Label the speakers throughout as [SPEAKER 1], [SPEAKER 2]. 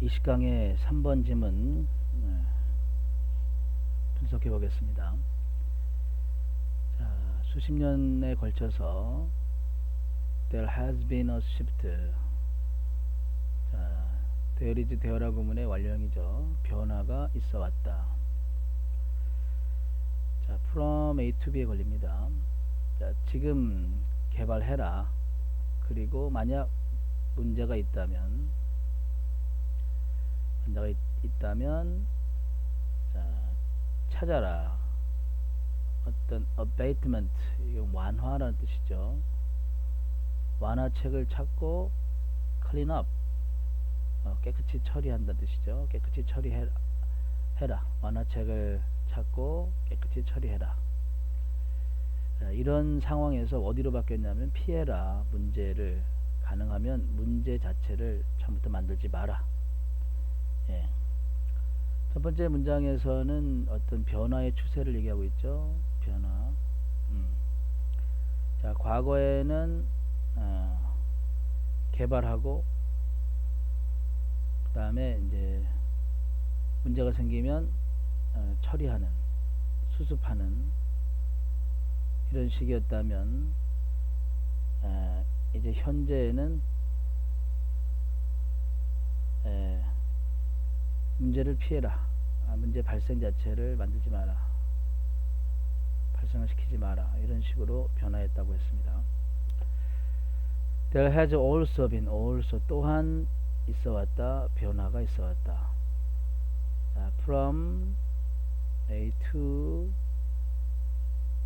[SPEAKER 1] 이 시강의 3번 지문 분석해 보겠습니다. 자, 수십 년에 걸쳐서 There has been a shift. 자, There is there라 구문의 완료형이죠. 변화가 있어 왔다. 자, from A to B에 걸립니다. 자, 지금 개발해라. 그리고 만약 문제가 있다면 자, 찾아라. 어떤 abatement, 이건 완화라는 뜻이죠. 완화책을 찾고 clean up, 깨끗이 처리한다는 뜻이죠. 깨끗이 처리해라. 완화책을 찾고 깨끗이 처리해라. 자, 이런 상황에서 어디로 바뀌었냐면 피해라. 문제를 가능하면 문제 자체를 처음부터 만들지 마라. 예. 첫 번째 문장에서는 어떤 변화의 추세를 얘기하고 있죠. 변화. 자, 과거에는 개발하고 그 다음에 이제 문제가 생기면 처리하는, 수습하는 이런 식이었다면 이제 현재에는 문제를 피해라. 문제 발생 자체를 만들지 마라. 발생을 시키지 마라. 이런 식으로 변화했다고 했습니다. There has also been, also 또한 있어 왔다. 변화가 있어 왔다. From A to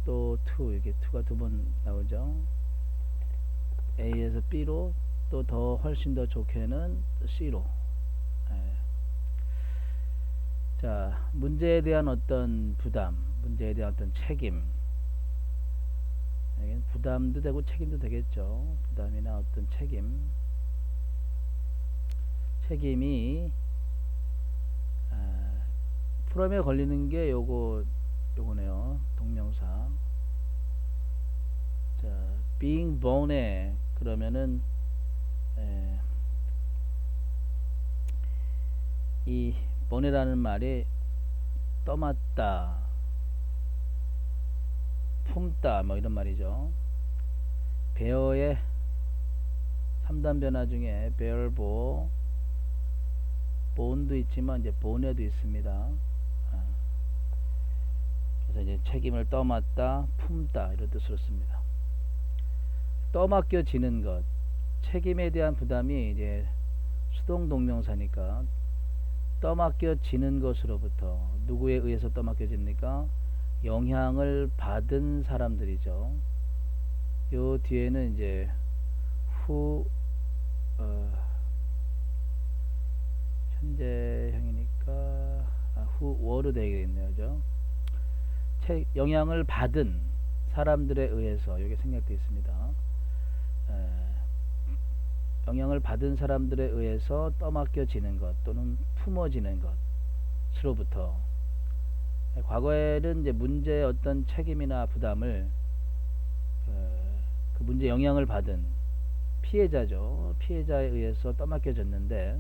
[SPEAKER 1] 또 to, 이게 to가 두 번 나오죠. A에서 B로 또 더 훨씬 더 좋게는 C로. 자, 문제에 대한 어떤 부담, 문제에 대한 어떤 책임. 부담도 되고 책임도 되겠죠. 부담이나 어떤 책임이 프롬에 걸리는 게 요거네요. 동명사. 자, being born에 그러면은 이 born이라는 말이 떠맡다, 품다 뭐 이런 말이죠. bear의 3단 변화 중에 bear, born도 있지만 이제 born에도 있습니다. 그래서 이제 책임을 떠맡다, 품다 이런 뜻으로 씁니다. 떠맡겨지는 것, 책임에 대한 부담이 이제 수동 동명사니까 떠맡겨지는 것으로부터 누구에 의해서 떠맡겨집니까? 영향을 받은 사람들이죠. 요 뒤에는 이제 현재형이니까 who were로 되겠네요. 그죠? 영향을 받은 사람들에 의해서 여기 생략되어 있습니다. 영향을 받은 사람들에 의해서 떠맡겨지는 것 또는 품어지는 것으로부터, 과거에는 이제 문제의 어떤 책임이나 부담을 그 문제 영향을 받은 피해자죠. 피해자에 의해서 떠맡겨졌는데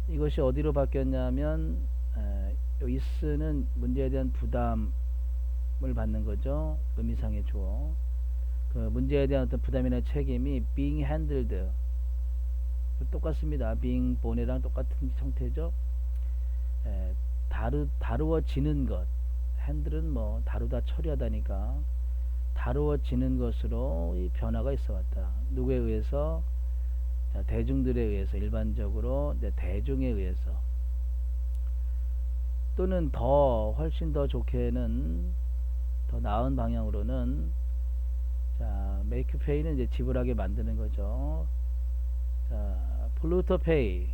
[SPEAKER 1] 이것이 어디로 바뀌었냐면 is는 문제에 대한 부담을 받는 거죠. 의미상의 주어. 그 문제에 대한 어떤 부담이나 책임이 being handled, 똑같습니다. being born이랑 똑같은 형태죠. 다루어지는 것. handle은 뭐 다루다, 처리하다니까 다루어지는 것으로 이 변화가 있어 왔다. 누구에 의해서? 자, 대중들에 의해서, 일반적으로 대중에 의해서. 또는 훨씬 더 좋게는, 더 나은 방향으로는, 자, make pay는 이제 지불하게 만드는 거죠. 자, polluter pay,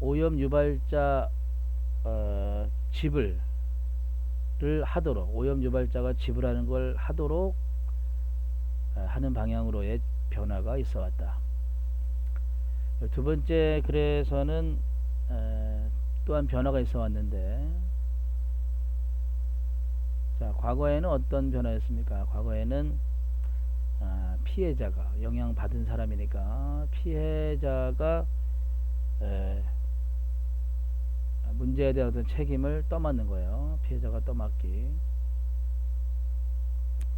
[SPEAKER 1] 오염 유발자 지불을 하도록, 오염 유발자가 지불하는 걸 하도록 하는 방향으로의 변화가 있어 왔다. 두 번째 글에서는 또한 변화가 있어 왔는데, 자, 과거에는 어떤 변화였습니까? 과거에는 피해자가, 영향받은 사람이니까 피해자가 에, 문제에 대한 어떤 책임을 떠맡는 거예요. 피해자가 떠맡기.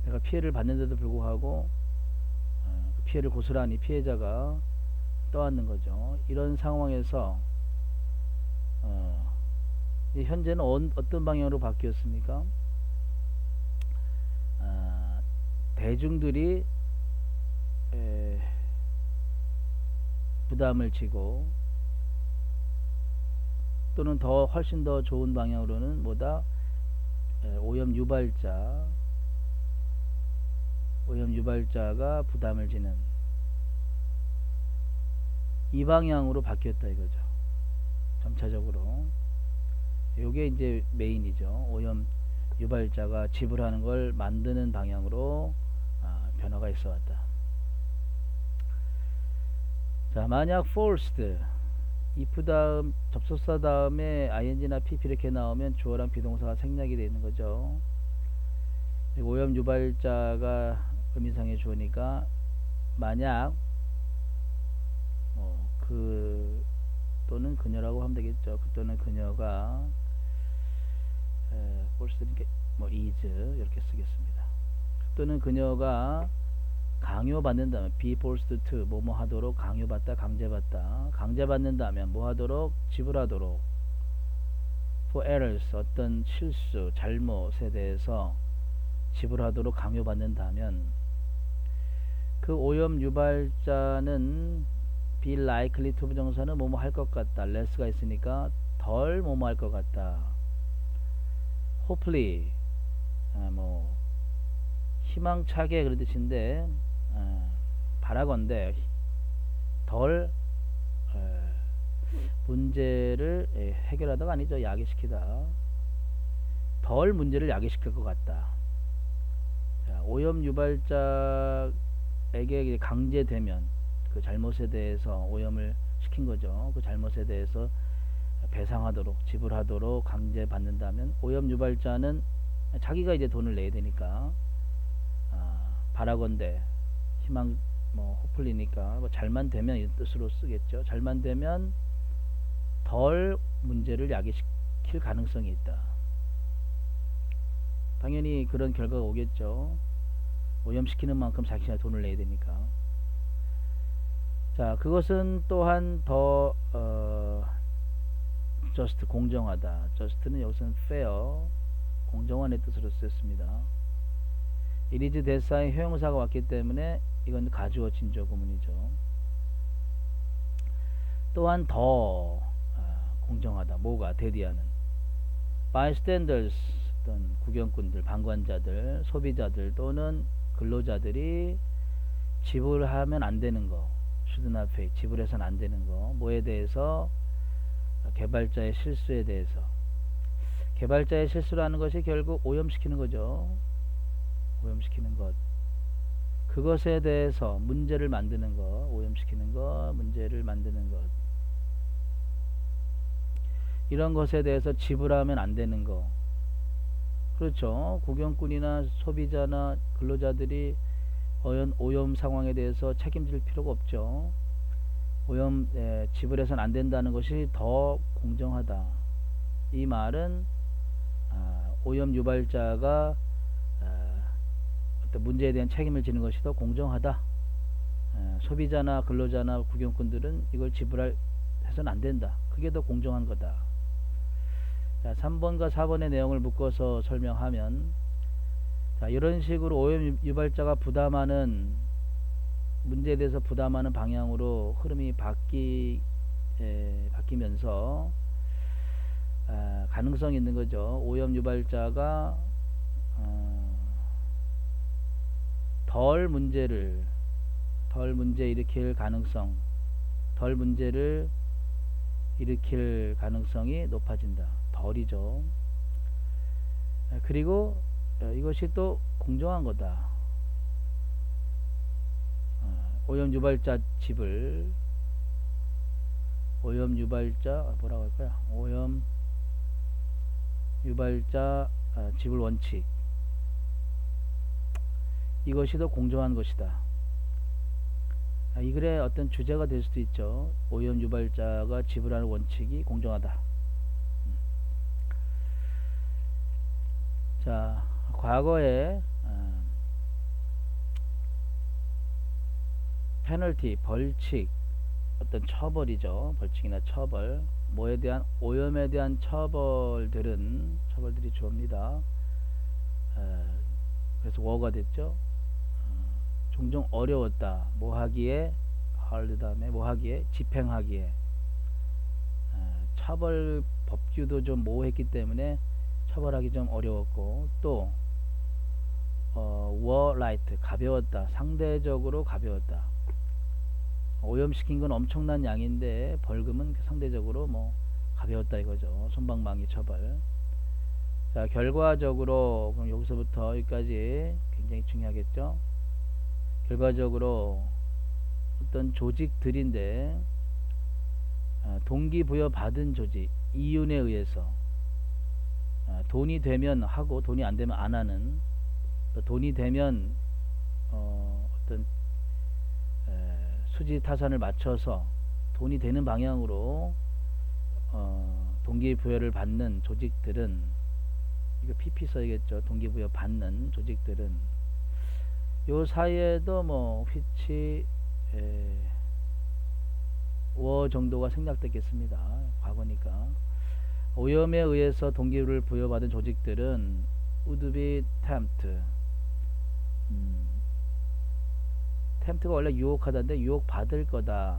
[SPEAKER 1] 내가 피해를 받는데도 불구하고 그 피해를 고스란히 피해자가 떠안는 거죠. 이런 상황에서 현재는 어떤 방향으로 바뀌었습니까? 대중들이 부담을 지고 또는 더 훨씬 더 좋은 방향으로는 뭐다? 오염 유발자가 부담을 지는 이 방향으로 바뀌었다 이거죠. 점차적으로. 요게 이제 메인이죠. 오염 유발자가 지불하는 걸 만드는 방향으로 변화가 있어 왔다. 자, 만약 forced if 다음 접속사 다음에 ing나 pp 이렇게 나오면 주어랑 비동사가 생략이 되어 있는 거죠. 오염 유발자가 의미상의 주어니까 만약 그 또는 그녀라고 하면 되겠죠. 그 또는 그녀가 forced니까 is 이렇게 쓰겠습니다. 그 또는 그녀가 강요받는다면 be forced to 뭐뭐 하도록 강요받다 강제받다 강제받는다면 뭐 하도록 지불하도록 for errors 어떤 실수 잘못에 대해서 지불하도록 강요받는다면 그 오염 유발자는 be likely to 부정사는 뭐뭐 할 것 같다 less가 있으니까 덜 뭐뭐 할 것 같다 hopefully 희망차게 그런 뜻인데 바라건대 덜 문제를 해결하다가 아니죠. 야기시키다. 덜 문제를 야기시킬 것 같다. 자, 오염 유발자에게 강제되면 그 잘못에 대해서 오염을 시킨 거죠. 그 잘못에 대해서 배상하도록 지불하도록 강제받는다면 오염 유발자는 자기가 이제 돈을 내야 되니까 바라건대 희망 호플리니까 잘만 되면 이 뜻으로 쓰겠죠. 잘만 되면 덜 문제를 야기시킬 가능성이 있다. 당연히 그런 결과가 오겠죠. 오염시키는 만큼 자기가 돈을 내야 되니까. 자, 그것은 또한 더 just 공정하다. just는 여기서는 fair 공정한의 뜻으로 쓰였습니다. it is 대사의 형용사가 왔기 때문에 이건 가주어 진주어 구문이죠. 또한 더 공정하다. 뭐가 대디하는 bystanders 어떤 구경꾼들, 방관자들, 소비자들 또는 근로자들이 지불하면 안 되는 거 should not pay 지불해서는 안 되는 거 뭐에 대해서 개발자의 실수에 대해서 개발자의 실수라는 것이 결국 오염시키는 거죠. 오염시키는 것 그것에 대해서 문제를 만드는 것 오염시키는 것 문제를 만드는 것 이런 것에 대해서 지불하면 안 되는 거 그렇죠. 구경꾼이나 소비자나 근로자들이 오염 상황에 대해서 책임질 필요가 없죠. 오염 지불해서는 안 된다는 것이 더 공정하다. 이 말은 오염 유발자가 어떤 문제에 대한 책임을 지는 것이 더 공정하다. 소비자나 근로자나 구경꾼들은 이걸 지불해서는 안 된다. 그게 더 공정한 거다. 자, 3번과 4번의 내용을 묶어서 설명하면 자, 이런 식으로 오염 유발자가 부담하는 문제에 대해서 부담하는 방향으로 흐름이 바뀌면서 가능성이 있는 거죠. 오염 유발자가 덜 문제 일으킬 가능성, 덜 문제를 일으킬 가능성이 높아진다. 덜이죠. 그리고 이것이 또 공정한 거다. 오염 유발자 지불, 오염 유발자 뭐라고 할까요? 오염 유발자 지불 원칙. 이것이 더 공정한 것이다. 이 글의 어떤 주제가 될 수도 있죠. 오염 유발자가 지불하는 원칙이 공정하다. 자, 과거에 페널티, 벌칙, 어떤 처벌이죠. 벌칙이나 처벌, 뭐에 대한 오염에 대한 처벌들이 주어입니다. 그래서 워가 됐죠. 종종 어려웠다. 뭐 하기에 hard 다음에 뭐 하기에 집행하기에 처벌 법규도 좀 모호했기 때문에 처벌하기 좀 어려웠고 또 were light 가벼웠다. 상대적으로 가벼웠다. 오염시킨 건 엄청난 양인데 벌금은 상대적으로 뭐 가벼웠다 이거죠. 솜방망이 처벌. 자, 결과적으로 그럼 여기서부터 여기까지 굉장히 중요하겠죠. 결과적으로 어떤 조직들인데 동기부여 받은 조직, 이윤에 의해서 돈이 되면 하고 돈이 안 되면 안 하는, 또 돈이 되면 어떤 수지타산을 맞춰서 돈이 되는 방향으로 동기부여를 받는 조직들은, 이거 PP 써야겠죠. 동기부여 받는 조직들은 요 사이에도 뭐 which 워 정도가 생략됐겠습니다. 과거니까. 오염에 의해서 동기부여를 부여받은 조직들은 would be tempt. tempt가 원래 유혹하다인데 유혹받을 거다.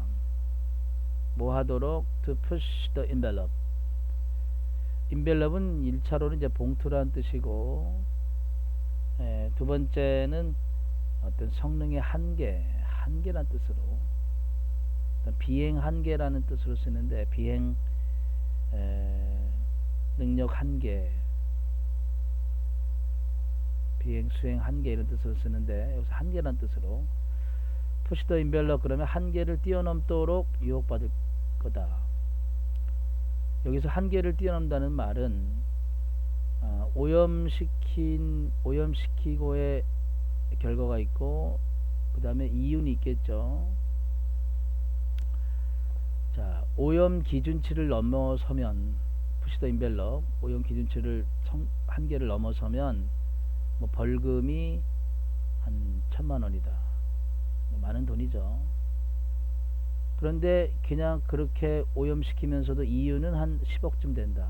[SPEAKER 1] 뭐 하도록 to push the envelope. envelope은 1차로는 이제 봉투라는 뜻이고, 두 번째는 어떤 성능의 한계란 뜻으로, 어떤 비행 한계라는 뜻으로 쓰는데, 비행 능력 한계, 비행 수행 한계 이런 뜻으로 쓰는데, 여기서 한계란 뜻으로 push the envelope 그러면 한계를 뛰어넘도록 유혹받을 거다. 여기서 한계를 뛰어넘다는 말은 오염시키고의 결과가 있고 그 다음에 이윤이 있겠죠. 자, 오염 기준치를 넘어서면 push the envelope, 오염 기준치를 한계를 넘어서면 뭐 벌금이 한 1,000,000원이다. 뭐 많은 돈이죠. 그런데 그냥 그렇게 오염시키면서도 이윤은 한 10억쯤 된다.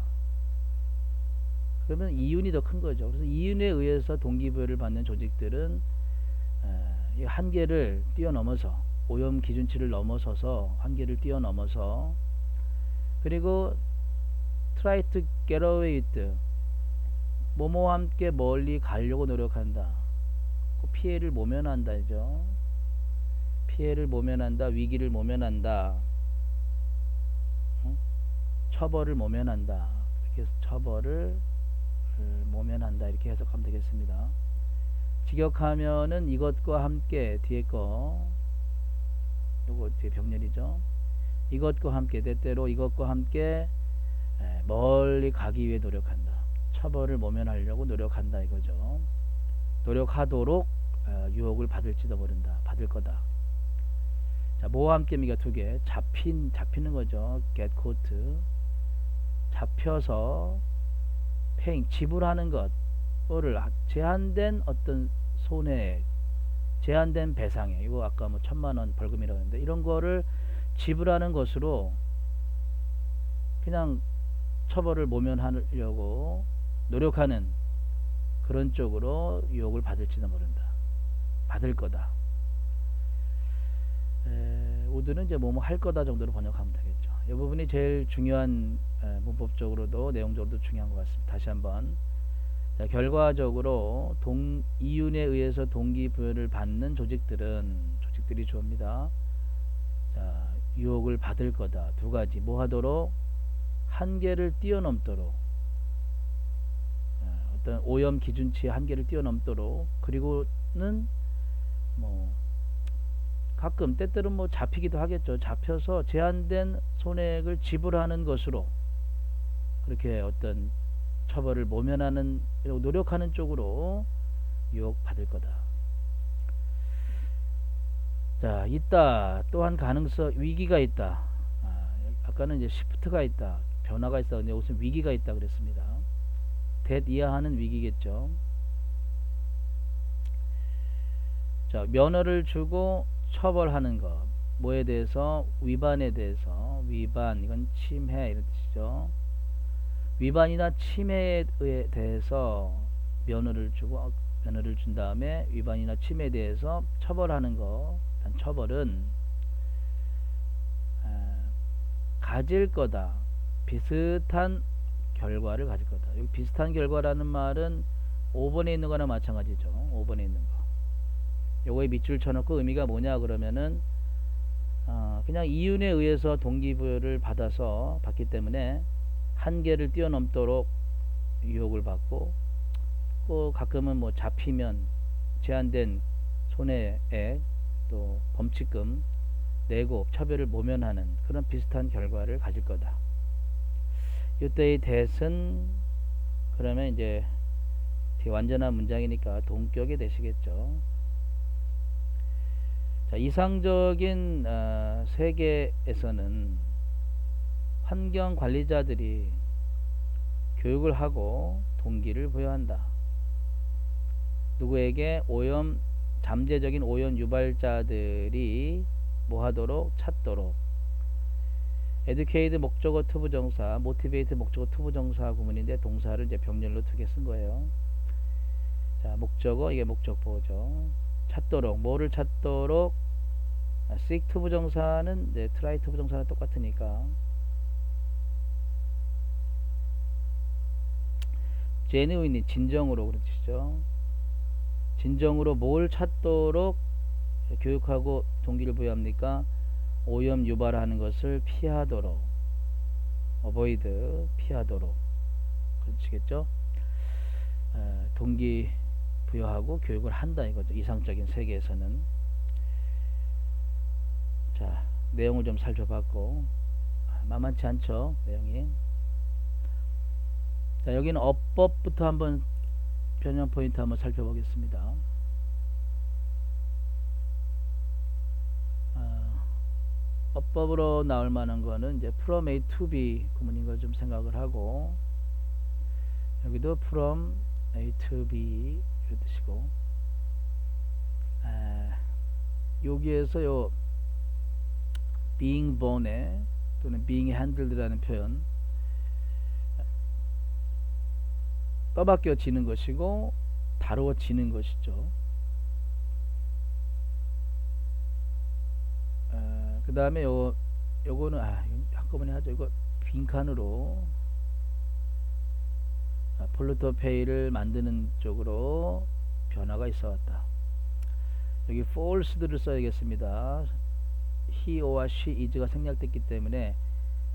[SPEAKER 1] 그러면 이윤이 더 큰 거죠. 그래서 이윤에 의해서 동기부여를 받는 조직들은 이 한계를 뛰어넘어서, 오염 기준치를 넘어서서, 한계를 뛰어넘어서, 그리고 try to get away with, 뭐뭐와 함께 멀리 가려고 노력한다. 피해를 모면한다죠. 피해를 모면한다, 위기를 모면한다, 처벌을 모면한다. 이렇게 해서 처벌을 모면한다 이렇게 해석하면 되겠습니다. 직역하면은 이것과 함께, 뒤에 거 요거 뒤에 병렬이죠. 이것과 함께, 때때로 이것과 함께 멀리 가기 위해 노력한다. 처벌을 모면하려고 노력한다 이거죠. 노력하도록 유혹을 받을지도 모른다. 받을 거다. 자, 뭐와 함께입니까? 두 개. 잡히는 거죠. get caught. 잡혀서 paying, 지불하는 것. 를 제한된 어떤 손해, 제한된 배상에, 이거 아까 뭐 1,000,000원 벌금이라고 했는데, 이런 거를 지불하는 것으로 그냥 처벌을 모면하려고 노력하는 그런 쪽으로 유혹을 받을지도 모른다. 받을 거다. 우드는 이제 뭐뭐 할 거다 정도로 번역하면 되겠죠. 이 부분이 제일 중요한, 문법적으로도 내용적으로도 중요한 것 같습니다. 다시 한번. 자, 결과적으로 이윤에 의해서 동기부여를 받는 조직들이 주어입니다. 자, 유혹을 받을 거다. 두 가지. 뭐 하도록? 한계를 뛰어넘도록, 어떤 오염 기준치의 한계를 뛰어넘도록, 그리고는 뭐 가끔 때때로 뭐 잡히기도 하겠죠. 잡혀서 제한된 손해를 지불하는 것으로 그렇게 어떤 처벌을 모면하는, 노력하는 쪽으로 유혹받을 거다. 자, 있다. 또한 가능성, 위기가 있다. 아까는 이제 시프트가 있다. 변화가 있다. 근데 여기서 위기가 있다 그랬습니다. that 이하하는 위기겠죠. 자, 면허를 주고 처벌하는 것. 뭐에 대해서? 위반에 대해서. 위반, 이건 침해 이런 뜻이죠. 위반이나 침해에 대해서 면허를 준 다음에 위반이나 침해에 대해서 처벌하는 것. 일단 처벌은 가질 거다. 비슷한 결과를 가질 거다. 여기 비슷한 결과라는 말은 5번에 있는 거나 마찬가지죠. 5번에 있는 거. 요거에 밑줄 쳐놓고 의미가 뭐냐 그러면은 그냥 이윤에 의해서 동기부여를 받기 때문에 한계를 뛰어넘도록 유혹을 받고, 또 가끔은 뭐 잡히면 제한된 손해액 또 범칙금 내고 처벌을 모면하는 그런 비슷한 결과를 가질 거다. 이때의 that은 그러면 이제 되게 완전한 문장이니까 동격이 되시겠죠. 자, 이상적인 세계에서는 환경 관리자들이 교육을 하고 동기를 부여한다. 누구에게? 잠재적인 오염 유발자들이 뭐 하도록? 찾도록. educate 목적어 투부정사, motivate 목적어 투부정사 구문인데 동사를 이제 병렬로 2개 쓴 거예요. 자, 목적어, 이게 목적보호죠. 찾도록, 뭐를 찾도록? seek 투부정사는 이제 try 투부정사는 똑같으니까. genuinely, 진정으로 그런 뜻이죠. 진정으로 뭘 찾도록 교육하고 동기를 부여합니까? 오염 유발하는 것을 피하도록. avoid, 피하도록. 그렇지겠죠? 동기 부여하고 교육을 한다 이거죠. 이상적인 세계에서는. 자, 내용을 좀 살펴봤고 만만치 않죠, 내용이. 자, 여기는 어법부터 한번 변형 포인트 한번 살펴보겠습니다. 어법으로 나올 만한 거는 이제 from A to B 구문인 걸 좀 생각을 하고, 여기도 from A to B 이런 뜻이고, 여기에서 요 being born에 또는 being handled라는 표현, 떠맡겨지는 것이고 다루어지는 것이죠. 그 다음에 요거는 한꺼번에 하죠. 이거 빈칸으로 폴루터페이를 만드는 쪽으로 변화가 있어 왔다. 여기 false들을 써야겠습니다. he와 she, is가 생략됐기 때문에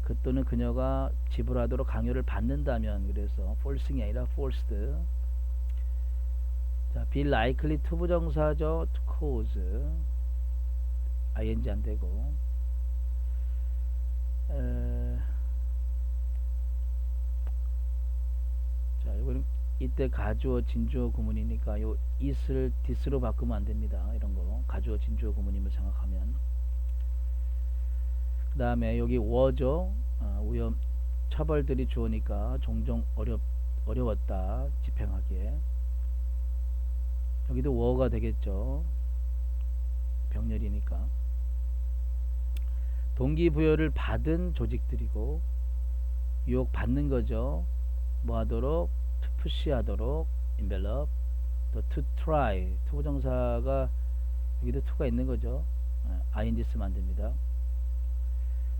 [SPEAKER 1] 그 또는 그녀가 지불하도록 강요를 받는다면, 그래서 forcing이 아니라 forced. 자, be likely to 부정사죠. to cause, ing 안 되고. 자, 이거는 이때 가주어 진주어 구문이니까 요 is를 this로 바꾸면 안 됩니다. 이런 거 가주어 진주어 구문임을 생각하면. 그 다음에 여기 워죠. 오염 처벌들이 주어니까 종종 어려웠다 집행하기에. 여기도 워가 되겠죠. 병렬이니까. 동기부여를 받은 조직들이고 유혹 받는 거죠. 뭐 하도록? to push 하도록, envelop. 또 to try, 투부정사가 여기도 to가 있는 거죠. ing 쓰면 안 됩니다.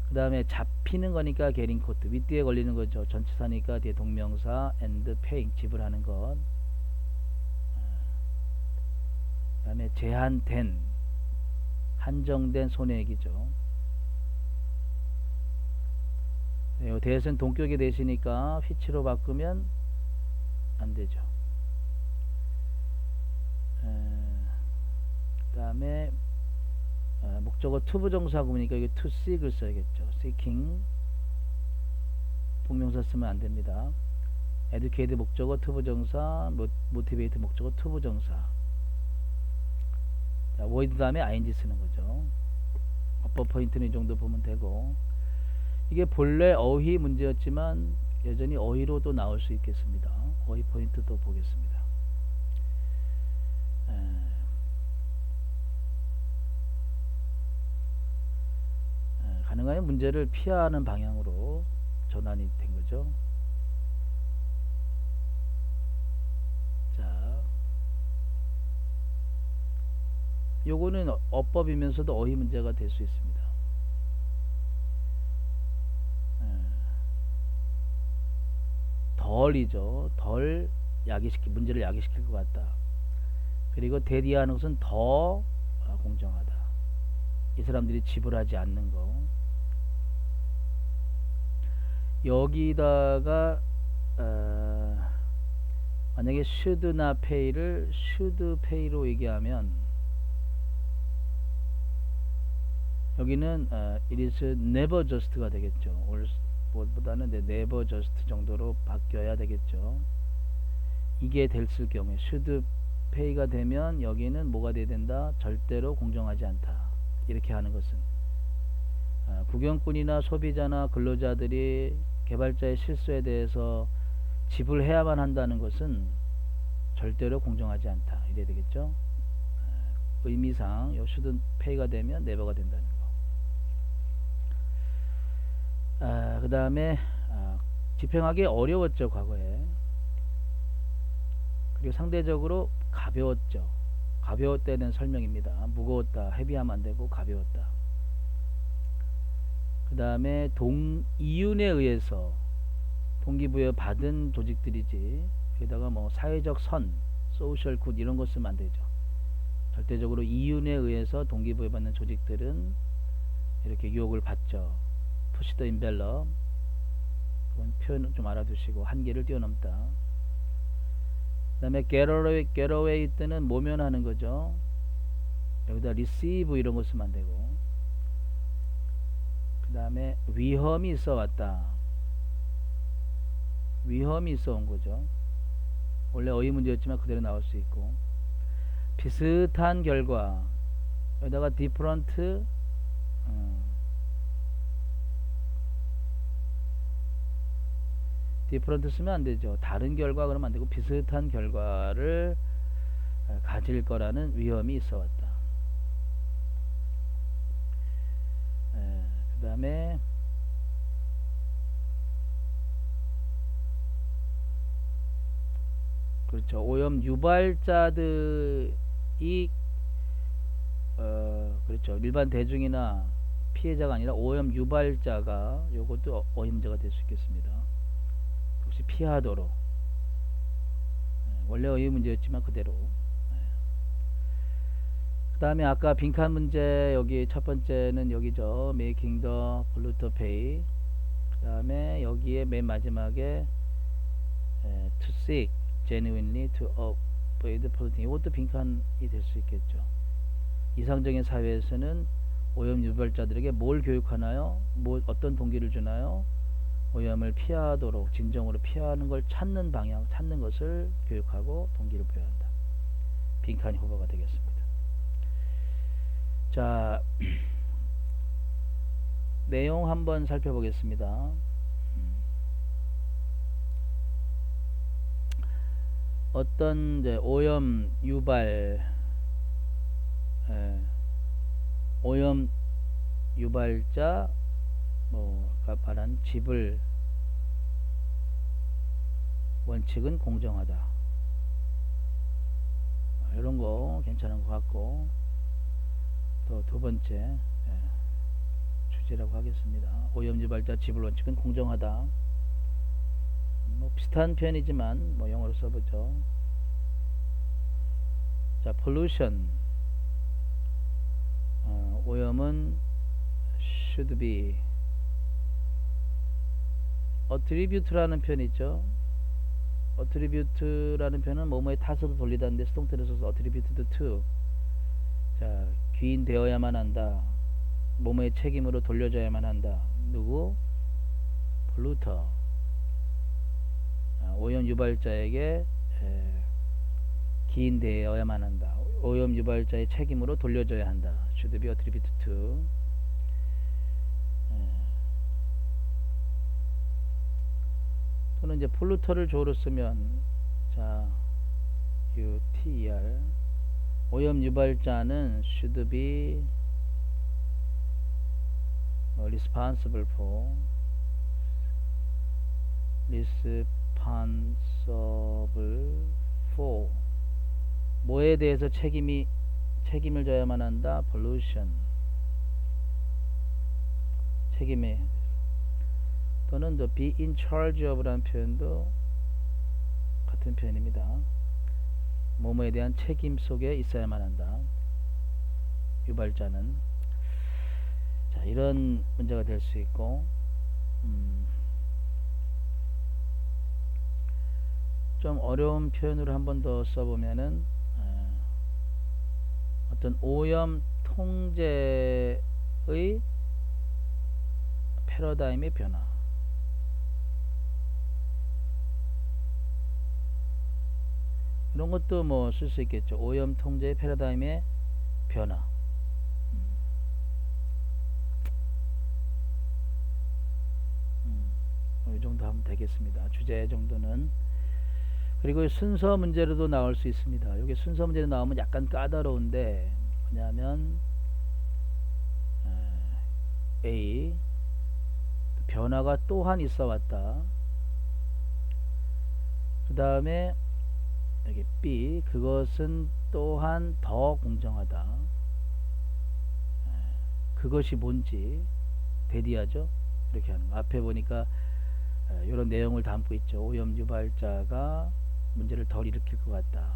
[SPEAKER 1] 그 다음에 잡히는 거니까 getting caught, 윗뒤에 걸리는 거죠. 전치사니까 뒤에 동명사 and paying, 지불하는 것. 그 다음에 제한된, 한정된 손해액이죠. 네, 대신 동격이 되시니까 which로 바꾸면 안 되죠. 그 다음에 목적어 투부정사 구문이니까 여기 to seek을 써야겠죠. seeking, 동명사 쓰면 안 됩니다. educate 목적어 투부정사, motivate 목적어 투부정사. 자, void 다음에 ing 쓰는 거죠. 어법 포인트는 이 정도 보면 되고, 이게 본래 어휘 문제였지만 여전히 어휘로도 나올 수 있겠습니다. 어휘 포인트도 보겠습니다. 가능하면 문제를 피하는 방향으로 전환이 된 거죠. 자, 요거는 어법이면서도 어휘 문제가 될 수 있습니다. 덜이죠. 덜 문제를 야기시킬 것 같다. 그리고 대리하는 것은 더 공정하다. 이 사람들이 지불하지 않는 거. 여기다가 만약에 should not pay를 should pay로 얘기하면 여기는 it is never just가 되겠죠. 보다는 never just 정도로 바뀌어야 되겠죠. 이게 됐을 경우에 should pay가 되면 여기는 뭐가 돼야 된다? 절대로 공정하지 않다. 이렇게 하는 것은 국영꾼이나 소비자나 근로자들이 개발자의 실수에 대해서 지불해야만 한다는 것은 절대로 공정하지 않다. 이래야 되겠죠. 의미상 요 should pay가 되면 never가 된다는 거. 그 다음에 집행하기 어려웠죠, 과거에. 그리고 상대적으로 가벼웠죠. 가벼웠다는 설명입니다. 무거웠다, 헤비하면 안 되고 가벼웠다. 그 다음에 이윤에 의해서 동기부여 받은 조직들이지, 여기다가 뭐 사회적 선, 소셜 굿 이런 것 쓰면 안 되죠. 절대적으로 이윤에 의해서 동기부여 받는 조직들은 이렇게 유혹을 받죠. push the envelope. 그건 표현 좀 알아두시고 한계를 뛰어넘다. 그 다음에 get away 때는 모면하는 거죠. 여기다 receive 이런 거 쓰면 안 되고. 그 다음에 위험이 있어 왔다. 위험이 있어 온 거죠. 원래 어휘 문제였지만 그대로 나올 수 있고. 비슷한 결과, 여기다가 different 디퍼런트 쓰면 안 되죠. 다른 결과 그러면 안 되고 비슷한 결과를 가질 거라는 위험이 있어 왔다. 그 다음에 그렇죠. 오염 유발자들이 그렇죠. 일반 대중이나 피해자가 아니라 오염 유발자가 요것도 어휘 문제가 될 수 있겠습니다. 혹시 피하도록. 원래 어휘 문제였지만 그대로. 그 다음에 아까 빈칸 문제, 여기 첫 번째는 여기죠. making the polluter pay. 그 다음에 여기에 맨 마지막에 to seek genuinely to avoid polluting. 이것도 빈칸이 될 수 있겠죠. 이상적인 사회에서는 오염 유발자들에게 뭘 교육하나요? 어떤 동기를 주나요? 오염을 피하도록, 진정으로 피하는 걸 찾는 방향, 찾는 것을 교육하고 동기를 부여한다. 빈칸이 후보가 되겠습니다. 자, 내용 한번 살펴보겠습니다. 어떤 이제 오염 유발자 뭐가 말한 지불 원칙은 공정하다. 이런 거 괜찮은 것 같고, 또 두 번째 주제라고 하겠습니다. 오염 유발자 지불 원칙은 공정하다. 뭐 비슷한 표현이지만 뭐 영어로 써보죠. 자, pollution. 오염은 should be attribute라는 표현이 있죠. attribute라는 표현은 뭐뭐의 탓으로 돌리다는데 수동태를 써서 attributed to. 자, 귀인되어야만 한다. 뭐뭐의 책임으로 돌려줘야만 한다. 누구? polluter. 오염 유발자에게 기인되어야만 한다. 오염 유발자의 책임으로 돌려줘야 한다. should be attributed to. 또는 이제 polluter를 조로 쓰면 자 UTR 오염 유발자는 should be responsible for 뭐에 대해서 책임을 져야만 한다. pollution 책임에 또는 the be in charge of라는 표현도 같은 표현입니다. 뭐뭐에 대한 책임 속에 있어야만 한다. 유발자는 자 이런 문제가 될 수 있고 좀 어려운 표현으로 한 번 더 써보면은 어떤 오염 통제의 패러다임의 변화 이런 것도 뭐 쓸 수 있겠죠. 오염 통제의 패러다임의 변화. 이 정도 하면 되겠습니다. 주제 정도는. 그리고 순서 문제로도 나올 수 있습니다. 여기 순서 문제로 나오면 약간 까다로운데 뭐냐면 A 변화가 또한 있어 왔다. 그 다음에 여기 B 그것은 또한 더 공정하다. 그것이 뭔지 대디하죠. 이렇게 하는 거. 앞에 보니까 이런 내용을 담고 있죠. 오염 유발자가 문제를 덜 일으킬 것 같다.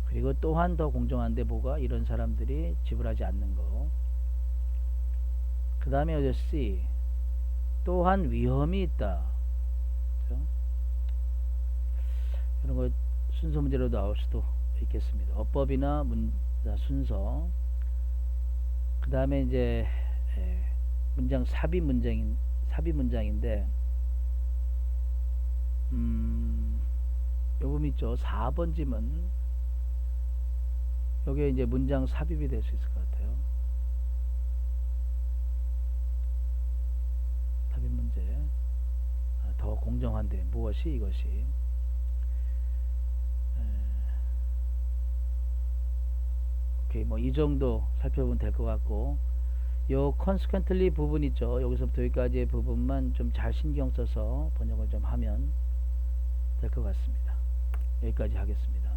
[SPEAKER 1] 그리고 또한 더 공정한데 뭐가 이런 사람들이 지불하지 않는 거. 그 다음에 어제 C 또한 위험이 있다. 그렇죠? 이런 거 순서 문제로 나올 수도 있겠습니다. 어법이나 순서. 그 다음에 이제 문장 삽입 문장인데 요 부분 있죠. 4번 지문 요게 이제 문장 삽입이 될 수 있을 것 같아요. 삽입 문제. 더 공정한데 무엇이 이것이. 오케이 뭐 이 정도 살펴보면 될 것 같고 요 consequently 부분 있죠. 여기서부터 여기까지의 부분만 좀 잘 신경 써서 번역을 좀 하면 될 것 같습니다. 여기까지 하겠습니다.